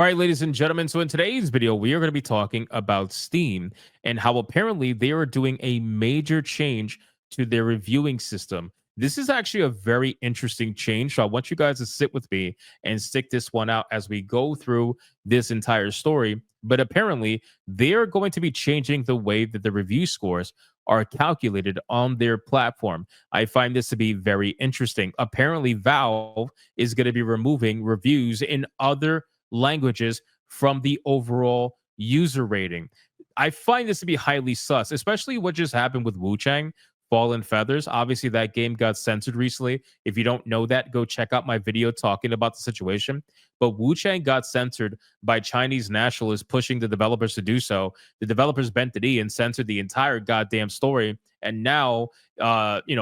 All right, ladies and gentlemen. So in today's video, we are going to be talking about Steam and how apparently they are doing a major change to their reviewing system. This is actually a very interesting change. So I want you guys to sit with me and stick this one out as we go through this entire story. But apparently, they are going to be changing the way that the review scores are calculated on their platform. I find this to be very interesting. Apparently, Valve is going to be removing reviews in other languages from the overall user rating. I find this to be highly sus, especially what just happened with Wu Chang, Fallen Feathers. Obviously, that game got censored recently. If you don't know that, go check out my video talking about the situation. But Wu Chang got censored by Chinese nationalists pushing the developers to do so. The developers bent the knee and censored the entire goddamn story. And now,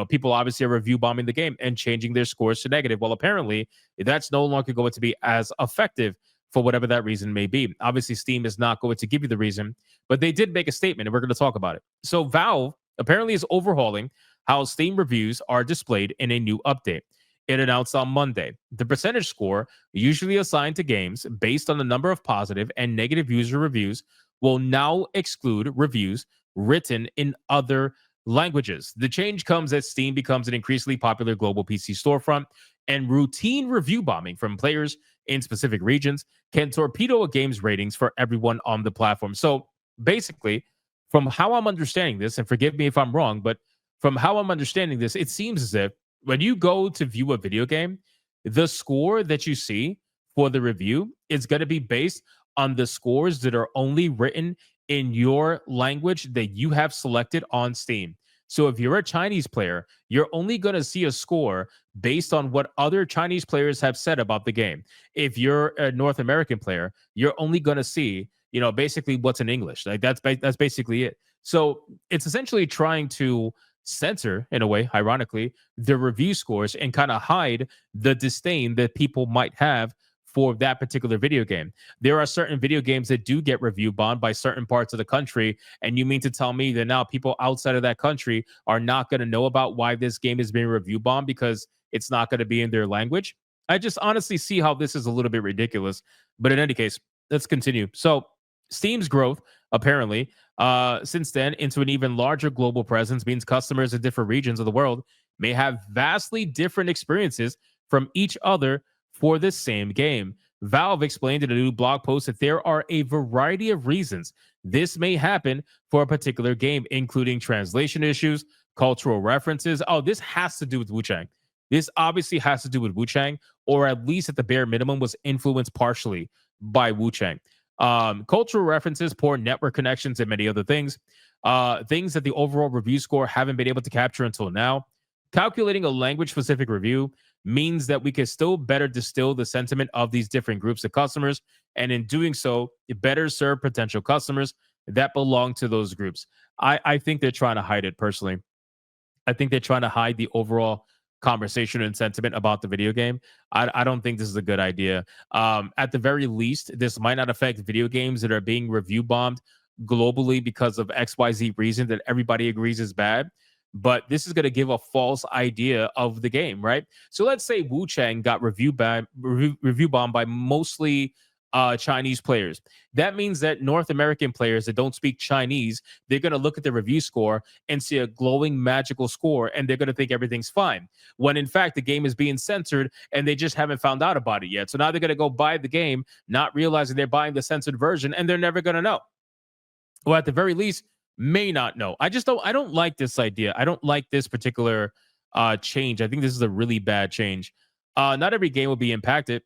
people obviously are review bombing the game and changing their scores to negative. Well, apparently, that's no longer going to be as effective for whatever that reason may be. Obviously, Steam is not going to give you the reason, but they did make a statement, and we're going to talk about it. So, Valve apparently is overhauling how Steam reviews are displayed in a new update. It announced on Monday the percentage score usually assigned to games based on the number of positive and negative user reviews will now exclude reviews written in other languages. The change comes as Steam becomes an increasingly popular global PC storefront, and routine review bombing from players in specific regions can torpedo a game's ratings for everyone on the platform. So basically, from how I'm understanding this, and forgive me if I'm wrong, but from how I'm understanding this, it seems as if when you go to view a video game, the score that you see for the review is going to be based on the scores that are only written in your language that you have selected on Steam. So if you're a Chinese player, you're only going to see a score based on what other Chinese players have said about the game. If you're a North American player, you're only going to see, basically what's in English. Like that's basically it. So it's essentially trying to censor, in a way, ironically, the review scores and kind of hide the disdain that people might have for that particular video game. There are certain video games that do get review bombed by certain parts of the country, and you mean to tell me that now people outside of that country are not going to know about why this game is being review bombed because it's not going to be in their language? I just honestly see how this is a little bit ridiculous. But in any case, let's continue. So Steam's growth, apparently, since then into an even larger global presence means customers in different regions of the world may have vastly different experiences from each other for the same game. Valve explained in a new blog post that there are a variety of reasons this may happen for a particular game, including translation issues, cultural references. Oh, this has to do with Wu Chang. This obviously has to do with Wu Chang, or at least at the bare minimum was influenced partially by Wu Chang. Cultural references, poor network connections, and many other things. Things that the overall review score haven't been able to capture until now. Calculating a language-specific review means that we can still better distill the sentiment of these different groups of customers, and in doing so, it better serve potential customers that belong to those groups. I think they're trying to hide it personally. I think they're trying to hide the overall conversation and sentiment about the video game. I don't think this is a good idea. At the very least, this might not affect video games that are being review bombed globally because of XYZ reason that everybody agrees is bad. But this is going to give a false idea of the game, right? So let's say Wu Chang got review bombed by mostly Chinese players. That means that North American players that don't speak Chinese, they're going to look at the review score and see a glowing magical score, and they're going to think everything's fine. When in fact, the game is being censored and they just haven't found out about it yet. So now they're going to go buy the game, not realizing they're buying the censored version, and they're never going to know. Or at the very least, may not know. I don't like this idea. I don't like this particular change. I think this is a really bad change. Not every game will be impacted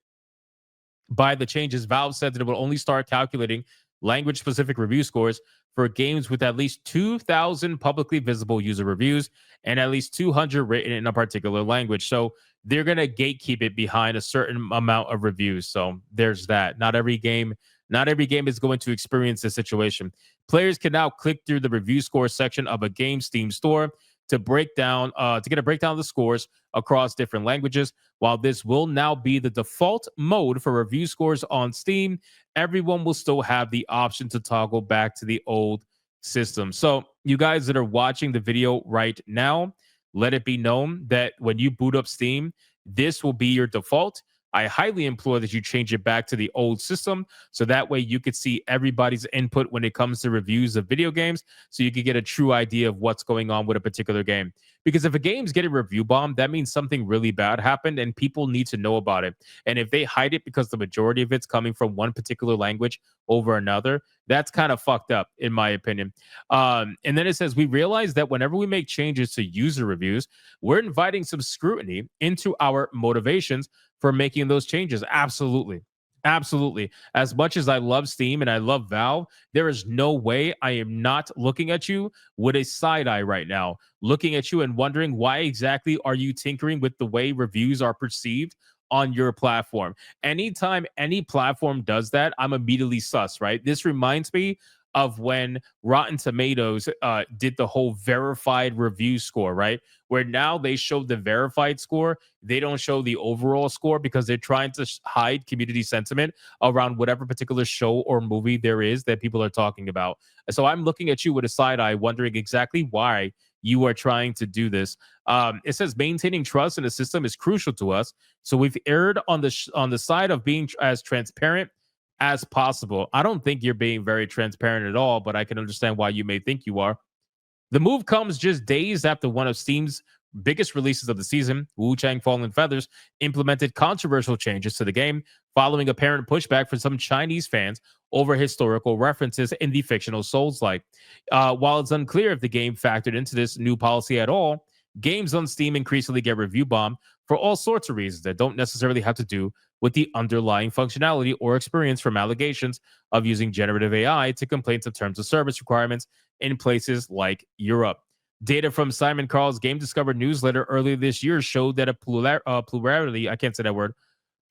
by the changes. Valve said that it will only start calculating language specific review scores for games with at least 2,000 publicly visible user reviews and at least 200 written in a particular language. So they're going to gatekeep it behind a certain amount of reviews. So there's that. Not every game is going to experience this situation. Players can now click through the review score section of a game Steam store to get a breakdown of the scores across different languages. While this will now be the default mode for review scores on Steam, everyone will still have the option to toggle back to the old system. So you guys that are watching the video right now, let it be known that when you boot up Steam, this will be your default. I highly implore that you change it back to the old system so that way you could see everybody's input when it comes to reviews of video games so you could get a true idea of what's going on with a particular game. Because if a game's getting review bombed, that means something really bad happened and people need to know about it. And if they hide it because the majority of it's coming from one particular language over another, that's kind of fucked up, in my opinion. And then it says, we realize that whenever we make changes to user reviews, we're inviting some scrutiny into our motivations for making those changes. Absolutely. Absolutely. As much as I love Steam and I love Valve, there is no way I am not looking at you with a side eye right now, looking at you and wondering why exactly are you tinkering with the way reviews are perceived on your platform. Anytime any platform does that, I'm immediately sus, right? This reminds me of when Rotten Tomatoes did the whole verified review score, right? Where now they show the verified score, they don't show the overall score because they're trying to hide community sentiment around whatever particular show or movie there is that people are talking about. So I'm looking at you with a side eye, wondering exactly why you are trying to do this. It says maintaining trust in the system is crucial to us, so we've erred on the side of being as transparent as possible. I don't think you're being very transparent at all, but I can understand why you may think you are. The move comes just days after one of Steam's biggest releases of the season, Wu Chang Fallen Feathers, implemented controversial changes to the game following apparent pushback from some Chinese fans over historical references in the fictional Souls-like. While it's unclear if the game factored into this new policy at all, games on Steam increasingly get review bombed for all sorts of reasons that don't necessarily have to do with the underlying functionality or experience, from allegations of using generative AI to complaints of terms of service requirements in places like Europe. Data from Simon Carl's Game Discover newsletter earlier this year showed that a plurality, I can't say that word,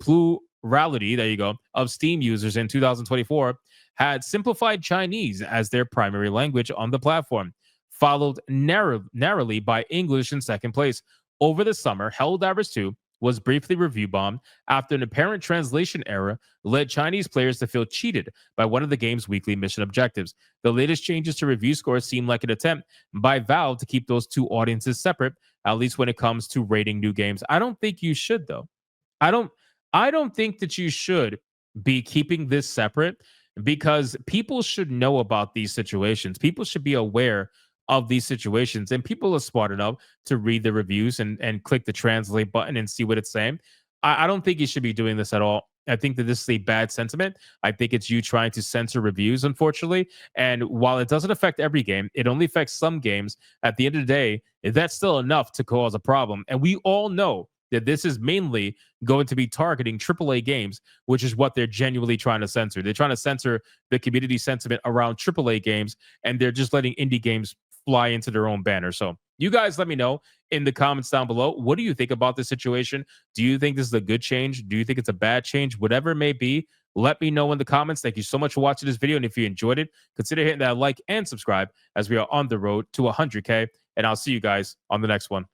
plurality, there you go, of Steam users in 2024 had simplified Chinese as their primary language on the platform, followed narrowly by English in second place. Over the summer, Helldivers 2 was briefly review bombed after an apparent translation error led Chinese players to feel cheated by one of the game's weekly mission objectives. The latest changes to review scores seem like an attempt by Valve to keep those two audiences separate, at least when it comes to rating new games. I don't think you should, though. I don't I don't think that you should be keeping this separate, because people should know about these situations. People should be aware of these situations, and people are smart enough to read the reviews and click the translate button and see what it's saying. I don't think you should be doing this at all. I think that this is a bad sentiment. I think it's you trying to censor reviews, unfortunately. And while it doesn't affect every game, it only affects some games. At the end of the day, that's still enough to cause a problem. And we all know that this is mainly going to be targeting AAA games, which is what they're genuinely trying to censor. They're trying to censor the community sentiment around AAA games, and they're just letting indie games fly into their own banner. So you guys let me know in the comments down below. What do you think about this situation? Do you think this is a good change? Do you think it's a bad change? Whatever it may be, let me know in the comments. Thank you so much for watching this video. And if you enjoyed it, consider hitting that like and subscribe as we are on the road to 100K. And I'll see you guys on the next one.